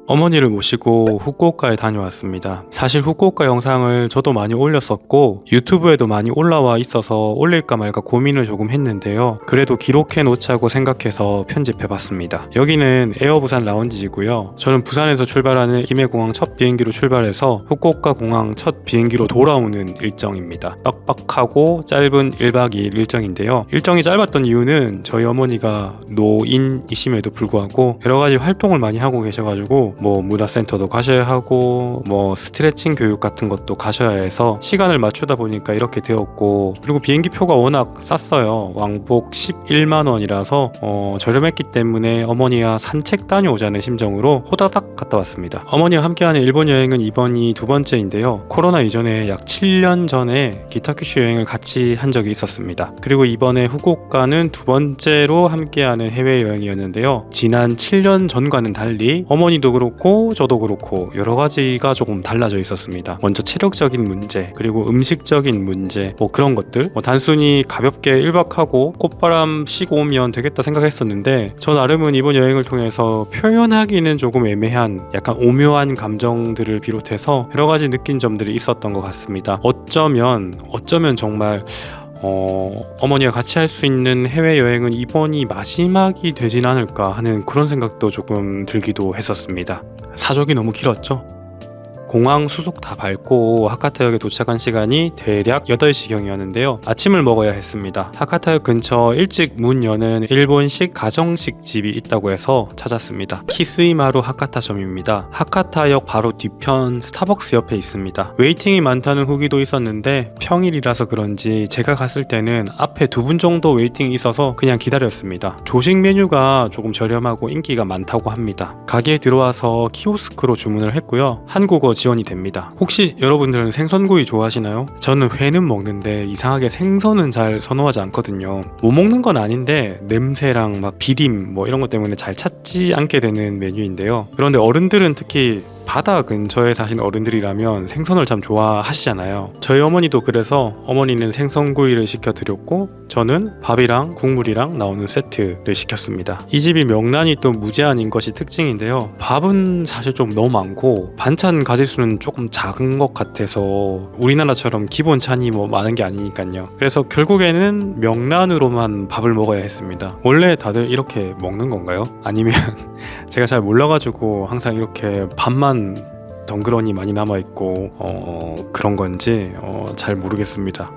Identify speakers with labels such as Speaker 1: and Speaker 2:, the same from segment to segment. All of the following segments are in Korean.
Speaker 1: 어머니를 모시고 후쿠오카에 다녀왔습니다. 사실 후쿠오카 영상을 저도 많이 올렸었고 유튜브에도 많이 올라와 있어서 올릴까 말까 고민을 조금 했는데요. 그래도 기록해 놓자고 생각해서 편집해봤습니다. 여기는 에어부산 라운지이고요. 저는 부산에서 출발하는 김해공항 첫 비행기로 출발해서 후쿠오카 공항 첫 비행기로 돌아오는 일정입니다. 빡빡하고 짧은 1박 2일 일정인데요. 일정이 짧았던 이유는 저희 어머니가 노인이심에도 불구하고 여러가지 활동을 많이 하고 계셔가지고 뭐 문화센터도 가셔야 하고 뭐 스트레칭 교육 같은 것도 가셔야 해서 시간을 맞추다 보니까 이렇게 되었고, 그리고 비행기 표가 워낙 쌌어요. 왕복 11만 원이라서 저렴했기 때문에 어머니와 산책 다녀오자는 심정으로 호다닥 갔다 왔습니다. 어머니와 함께하는 일본 여행은 이번이 두 번째인데요. 코로나 이전에 약 7년 전에 기타큐슈 여행을 같이 한 적이 있었습니다. 그리고 이번에 후쿠오카는 두 번째로 함께하는 해외여행이었는데요. 지난 7년 전과는 달리 어머니도 그렇고 저도 그렇고 여러 가지가 조금 달라져 있었습니다. 먼저 체력적인 문제, 그리고 음식적인 문제, 뭐 그런 것들, 단순히 가볍게 1박하고 콧바람 쉬고 오면 되겠다 생각했었는데, 저 나름은 이번 여행을 통해서 표현하기는 조금 애매한 약간 오묘한 감정들을 비롯해서 여러 가지 느낀 점들이 있었던 것 같습니다. 어쩌면 정말 어머니가 같이 할 수 있는 해외여행은 이번이 마지막이 되진 않을까 하는 그런 생각도 조금 들기도 했었습니다. 사족이 너무 길었죠? 공항 수속 다 밟고 하카타역에 도착한 시간이 대략 8시경이었는데요. 아침을 먹어야 했습니다. 하카타역 근처 일찍 문 여는 일본식 가정식 집이 있다고 해서 찾았습니다. 키스이마루 하카타점입니다. 하카타역 바로 뒤편 스타벅스 옆에 있습니다. 웨이팅이 많다는 후기도 있었는데 평일이라서 그런지 제가 갔을 때는 앞에 2분 정도 웨이팅이 있어서 그냥 기다렸습니다. 조식 메뉴가 조금 저렴하고 인기가 많다고 합니다. 가게에 들어와서 키오스크로 주문을 했고요. 한국어 지원이 됩니다. 혹시 여러분들은 생선구이 좋아하시나요? 저는 회는 먹는데 이상하게 생선은 잘 선호하지 않거든요. 못 먹는 건 아닌데 냄새랑 막 비림 뭐 이런 것 때문에 잘 찾지 않게 되는 메뉴인데요. 그런데 어른들은 특히 바다 근처에 사신 어른들이라면 생선을 참 좋아하시잖아요. 저희 어머니도 그래서 어머니는 생선구이를 시켜드렸고 저는 밥이랑 국물이랑 나오는 세트를 시켰습니다. 이 집이 명란이 또 무제한인 것이 특징인데요. 밥은 사실 좀 너무 많고 반찬 가짓수는 조금 작은 것 같아서 우리나라처럼 기본 찬이 뭐 많은 게 아니니까요. 그래서 결국에는 명란으로만 밥을 먹어야 했습니다. 원래 다들 이렇게 먹는 건가요? 아니면 제가 잘 몰라가지고 항상 이렇게 밥만 덩그러니 많이 남아있고 그런 건지 잘 모르겠습니다.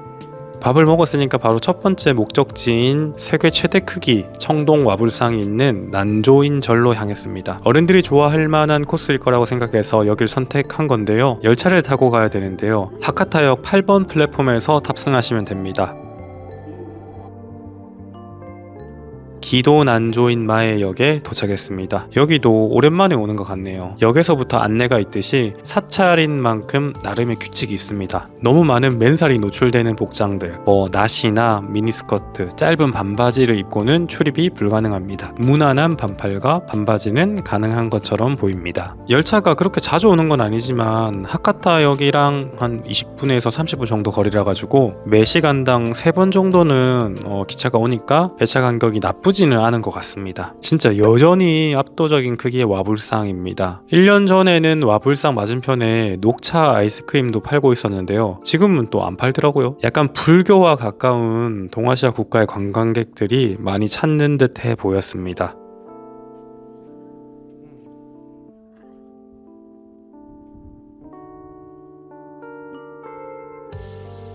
Speaker 1: 밥을 먹었으니까 바로 첫 번째 목적지인 세계 최대 크기 청동 와불상이 있는 난조인 절로 향했습니다. 어른들이 좋아할 만한 코스일 거라고 생각해서 여길 선택한 건데요. 열차를 타고 가야 되는데요. 하카타역 8번 플랫폼에서 탑승하시면 됩니다. 기도 난조인 마에역에 도착했습니다. 여기도 오랜만에 오는 것 같네요. 역에서부터 안내가 있듯이 사찰인 만큼 나름의 규칙이 있습니다. 너무 많은 맨살이 노출되는 복장들, 뭐 나시나 미니스커트, 짧은 반바지를 입고는 출입이 불가능합니다. 무난한 반팔과 반바지는 가능한 것처럼 보입니다. 열차가 그렇게 자주 오는 건 아니지만 하카타역이랑 한 20분에서 30분 정도 거리라 가지고 매 시간당 3번 정도는 기차가 오니까 배차 간격이 나쁘지는 않은 것 같습니다. 진짜 여전히 압도적인 크기의 와불상입니다. 1년 전에는 와불상 맞은편에 녹차 아이스크림도 팔고 있었는데요. 지금은 또 안 팔더라고요. 약간 불교와 가까운 동아시아 국가의 관광객들이 많이 찾는 듯해 보였습니다.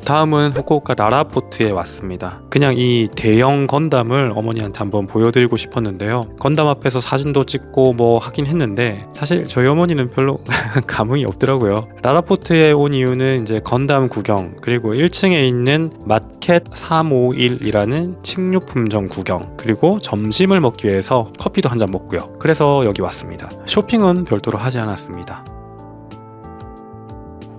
Speaker 1: 다음은 후쿠오카 라라포트에 왔습니다. 그냥 이 대형 건담을 어머니한테 한번 보여드리고 싶었는데요. 건담 앞에서 사진도 찍고 뭐 하긴 했는데 사실 저희 어머니는 별로 감흥이 없더라고요. 라라포트에 온 이유는 이제 건담 구경, 그리고 1층에 있는 마켓 351이라는 식료품점 구경, 그리고 점심을 먹기 위해서 커피도 한 잔 먹고요. 그래서 여기 왔습니다. 쇼핑은 별도로 하지 않았습니다.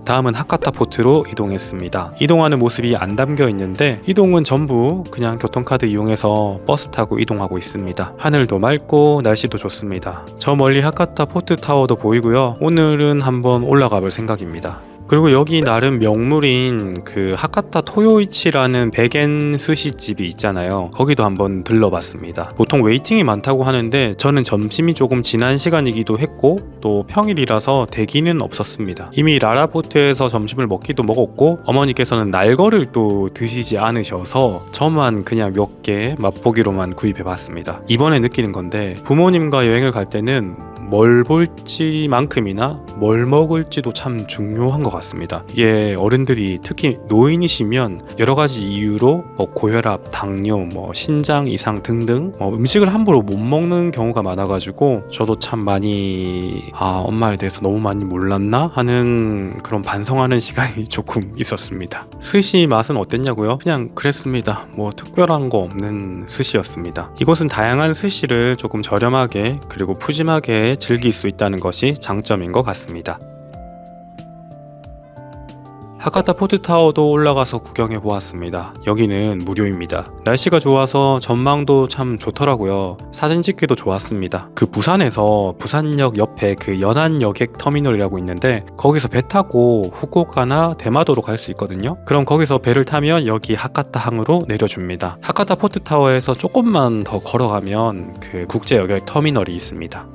Speaker 1: 다음은 하카타 포트로 이동했습니다. 이동하는 모습이 안 담겨 있는데 이동은 전부 그냥 교통카드 이용해서 버스 타고 이동하고 있습니다. 하늘도 맑고 날씨도 좋습니다. 저 멀리 하카타 포트 타워도 보이고요. 오늘은 한번 올라가 볼 생각입니다. 그리고 여기 나름 명물인 그 하카타 토요이치라는 백엔 스시집이 있잖아요. 거기도 한번 들러봤습니다. 보통 웨이팅이 많다고 하는데 저는 점심이 조금 지난 시간이기도 했고 또 평일이라서 대기는 없었습니다. 이미 라라포트에서 점심을 먹기도 먹었고 어머니께서는 날거를 또 드시지 않으셔서 저만 그냥 몇 개 맛보기로만 구입해봤습니다. 이번에 느끼는 건데 부모님과 여행을 갈 때는 뭘 볼지만큼이나 뭘 먹을지도 참 중요한 것 같습니다. 이게 어른들이 특히 노인이시면 여러 가지 이유로 고혈압, 당뇨, 신장 이상 등등 음식을 함부로 못 먹는 경우가 많아가지고 저도 참 많이 엄마에 대해서 너무 많이 몰랐나 하는 그런 반성하는 시간이 조금 있었습니다. 스시 맛은 어땠냐고요? 그냥 그랬습니다. 특별한 거 없는 스시였습니다. 이곳은 다양한 스시를 조금 저렴하게 그리고 푸짐하게 즐길 수 있다는 것이 장점인 것 같습니다. 하카타 포트타워도 올라가서 구경해 보았습니다. 여기는 무료입니다. 날씨가 좋아서 전망도 참 좋더라고요. 사진 찍기도 좋았습니다. 그 부산에서 부산역 옆에 그 연안 여객 터미널이라고 있는데 거기서 배 타고 후쿠오카나 대마도로 갈 수 있거든요. 그럼 거기서 배를 타면 여기 하카타 항으로 내려줍니다. 하카타 포트타워에서 조금만 더 걸어가면 그 국제 여객 터미널이 있습니다.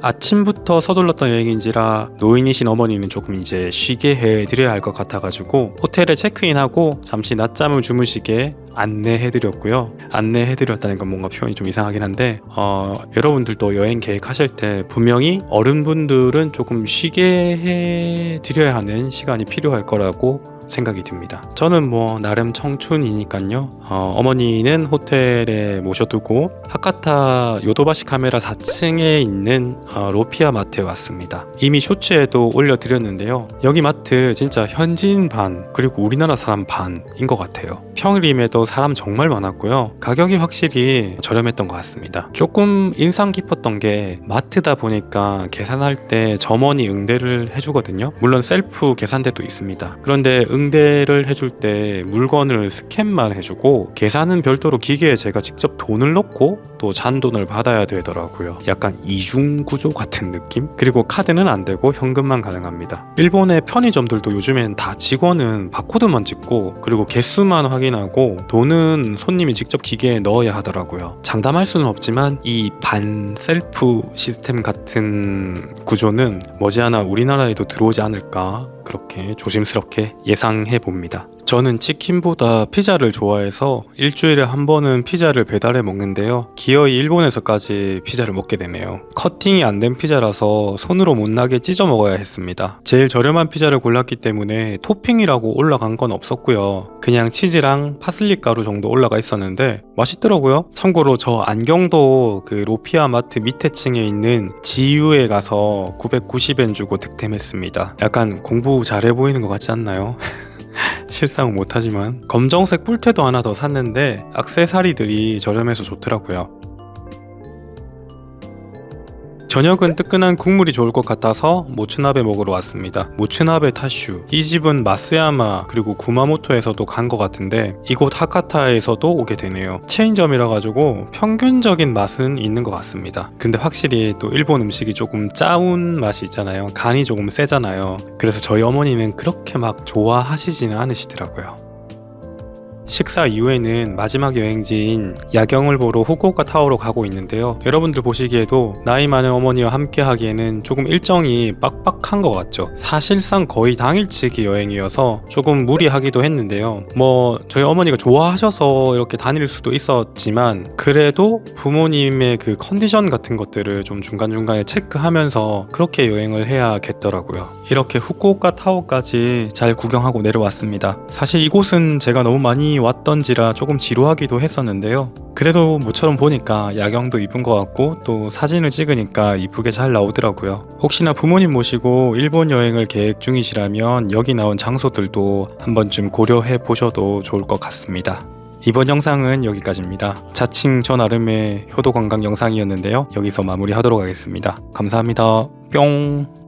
Speaker 1: 아침부터 서둘렀던 여행인지라 노인이신 어머니는 조금 이제 쉬게 해드려야 할 것 같아가지고 호텔에 체크인하고 잠시 낮잠을 주무시게 안내해드렸고요. 안내해드렸다는 건 뭔가 표현이 좀 이상하긴 한데 여러분들도 여행 계획하실 때 분명히 어른분들은 조금 쉬게 해드려야 하는 시간이 필요할 거라고 생각이 듭니다. 저는 나름 청춘이니까요. 어머니는 호텔에 모셔두고 하카타 요도바시 카메라 4층에 있는 로피아 마트에 왔습니다. 이미 쇼츠에도 올려드렸는데요. 여기 마트 진짜 현지인 반 그리고 우리나라 사람 반인 것 같아요. 평일임에도 사람 정말 많았고요. 가격이 확실히 저렴했던 것 같습니다. 조금 인상 깊었던 게 마트다 보니까 계산할 때 점원이 응대를 해주거든요. 물론 셀프 계산대도 있습니다. 그런데 응대를 해줄 때 물건을 스캔만 해주고 계산은 별도로 기계에 제가 직접 돈을 넣고 또 잔돈을 받아야 되더라고요. 약간 이중 구조 같은 느낌? 그리고 카드는 안 되고 현금만 가능합니다. 일본의 편의점들도 요즘엔 다 직원은 바코드만 찍고 그리고 개수만 확인하고 돈은 손님이 직접 기계에 넣어야 하더라고요. 장담할 수는 없지만 이 반 셀프 시스템 같은 구조는 머지않아 우리나라에도 들어오지 않을까 그렇게 조심스럽게 예상해 봅니다. 저는 치킨보다 피자를 좋아해서 일주일에 한 번은 피자를 배달해 먹는데요. 기어이 일본에서까지 피자를 먹게 되네요. 커팅이 안 된 피자라서 손으로 못나게 찢어 먹어야 했습니다. 제일 저렴한 피자를 골랐기 때문에 토핑이라고 올라간 건 없었고요. 그냥 치즈랑 파슬리 가루 정도 올라가 있었는데 맛있더라고요. 참고로 저 안경도 그 로피아 마트 밑에 층에 있는 지유에 가서 990엔 주고 득템했습니다. 약간 공부 잘해 보이는 것 같지 않나요? 실상은 못하지만 검정색 뿔테도 하나 더 샀는데 액세서리들이 저렴해서 좋더라고요. 저녁은 뜨끈한 국물이 좋을 것 같아서 모츠나베 먹으러 왔습니다. 모츠나베 타슈. 이 집은 마스야마 그리고 구마모토에서도 간 것 같은데 이곳 하카타에서도 오게 되네요. 체인점이라 가지고 평균적인 맛은 있는 것 같습니다. 근데 확실히 또 일본 음식이 조금 짜운 맛이 있잖아요. 간이 조금 세잖아요. 그래서 저희 어머니는 그렇게 막 좋아하시지는 않으시더라고요. 식사 이후에는 마지막 여행지인 야경을 보러 후쿠오카 타워로 가고 있는데요. 여러분들 보시기에도 나이 많은 어머니와 함께 하기에는 조금 일정이 빡빡한 것 같죠. 사실상 거의 당일치기 여행이어서 조금 무리하기도 했는데요. 저희 어머니가 좋아하셔서 이렇게 다닐 수도 있었지만 그래도 부모님의 그 컨디션 같은 것들을 좀 중간중간에 체크하면서 그렇게 여행을 해야겠더라고요. 이렇게 후쿠오카 타워까지 잘 구경하고 내려왔습니다. 사실 이곳은 제가 너무 많이 왔던지라 조금 지루하기도 했었는데요. 그래도 모처럼 보니까 야경도 이쁜 것 같고 또 사진을 찍으니까 이쁘게 잘 나오더라고요. 혹시나 부모님 모시고 일본 여행을 계획 중이시라면 여기 나온 장소들도 한 번쯤 고려해 보셔도 좋을 것 같습니다. 이번 영상은 여기까지입니다. 자칭 저 나름의 효도관광 영상이었는데요. 여기서 마무리하도록 하겠습니다. 감사합니다. 뿅.